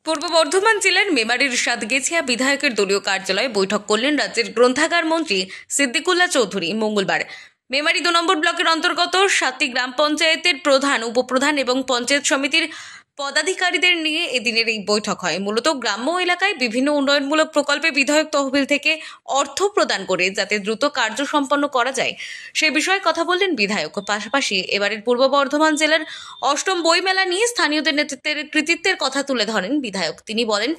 পূর্ব বর্ধমান জেলার মেমারির সাতগেছিয়া বিধায়কের দলীয় কার্যালয়ে বৈঠক করলেন রাজ্যের গ্রন্থাগার মন্ত্রী সিদ্দিকুল্লাহ চৌধুরী মঙ্গলবার। মেমারি 2 নম্বর ব্লকের অন্তর্গত 7টি গ্রাম পঞ্চায়েতের প্রধান, উপপ্রধান এবং পঞ্চায়েত সমিতির পদাধিকারীদের নিয়ে এদিনের এই বৈঠক হয়। মূলত গ্রাম্য এলাকায় বিভিন্ন উন্নয়নমূলক প্রকল্পে বিধায়ক তহবিল থেকে অর্থ প্রদান করে যাতে দ্রুত কার্য সম্পন্ন করা যায় সে বিষয়ে কথা বললেন বিধায়ক। পাশাপাশি এবারের পূর্ব বর্ধমান জেলার 8ম বইমেলা নিয়ে স্থানীয়দের নেতৃত্বের কৃতিত্বের কথা তুলে ধরেন বিধায়ক। তিনি বলেন,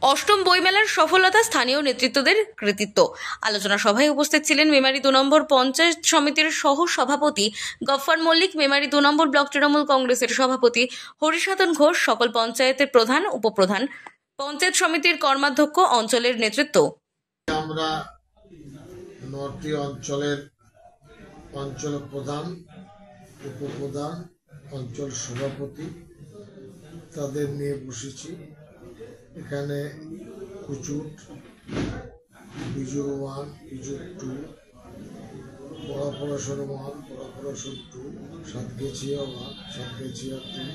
8ম বইমেলার সফলতা স্থানীয় নেতৃত্বদের কৃতিত্ব। আলোচনা সভায় উপস্থিত ছিলেন মেমারি 2 নম্বর পঞ্চায়েত সমিতির সহ সভাপতি গফফার মল্লিক, মেমারি 2 নম্বর ব্লক তৃণমূল কংগ্রেসের সভাপতি হরিসাধন ঘোষ, সকল পঞ্চায়েতের প্রধান, উপপ্রধান, পঞ্চায়েত সমিতির কর্মাধ্যক্ষ, অঞ্চলের নেতৃত্ব। আমরা 9টি অঞ্চলের অঞ্চল প্রধান, উপপ্রধান, অঞ্চল সভাপতি তাদের নিয়ে বসেছি। এখানে কুচুট, বিজুর 1, বিজুর 2, বড়াপড়াশোর 1, বড়াপড়াশোর 2, সাতগেছিয়া 1, সাতগেছিয়া 2,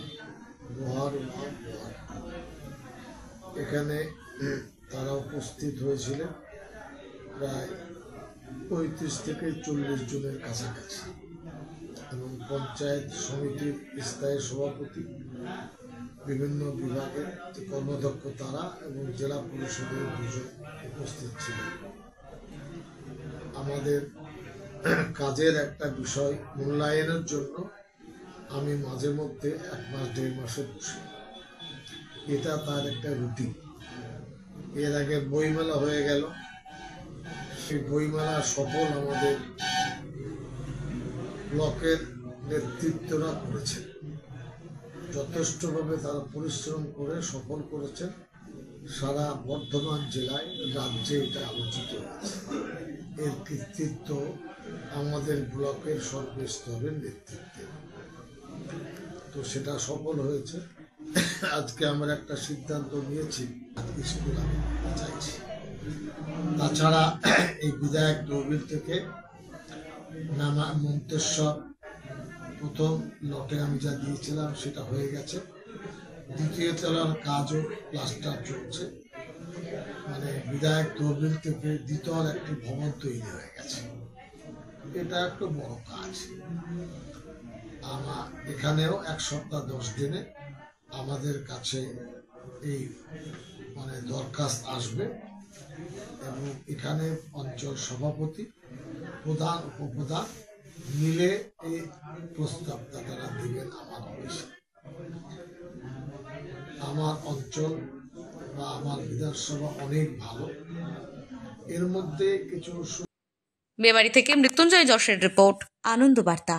লোহার 1, লোহার 2। এখানে তারা উপস্থিত হয়েছিলেন প্রায় 35 থেকে 40 জনের কাছাকাছি, এবং পঞ্চায়েত সমিতির স্থায়ী সভাপতি, বিভিন্ন বিভাগের কর্মদক্ষ তারা এবং জেলা পরিষদের 2 জন উপস্থিত ছিলেন। আমাদের কাজের একটা বিষয় মূল্যায়নের জন্য আমি মাঝে মধ্যে 1 মাস 1.5 মাসে বসি, এটা তার একটা রুটিন। এর আগে বইমেলা হয়ে গেল, সেই বইমেলা সফল আমাদের ব্লকের নেতৃত্বরা করেছেন, যথেষ্টভাবে তারা পরিশ্রম করে সফল করেছেন। সারা বর্ধমান জেলায়, রাজ্যে এটা আলোচিত হয়েছে। এর কৃতিত্ব আমাদের ব্লকের সর্বস্তরের নেতৃত্বে, তো সেটা সফল হয়েছে। আজকে আমরা একটা সিদ্ধান্ত নিয়েছি, স্কুল আমি চাইছি। তাছাড়া এই বিধায়ক তহবিল থেকে নামা মন্তেশ্বর প্রথম লটে আমি যা দিয়েছিলাম সেটা হয়ে গেছে। দ্বিতীয় তলার কাজও প্লাস্টার চলছে, মানে বিধায়ক তহবিল থেকে দ্বিতল একটি ভবন তৈরি হয়ে গেছে। এটা একটা বড় কাজ। আমার এখানেও 1 সপ্তাহ 10 দিনে আমাদের কাছে এই দরখাস্ত আসবে, এবং এখানে অঞ্চল সভাপতি, প্রধান, উপপ্রধান মিলে এই প্রস্তাবটা তারা দিবেন আমার অফিসে। আমার অঞ্চল বা আমার বিধানসভা অনেক ভালো। এর মধ্যে কিছু মেমারি থেকে মৃত্যুঞ্জয় যশের রিপোর্ট, আনন্দ বার্তা।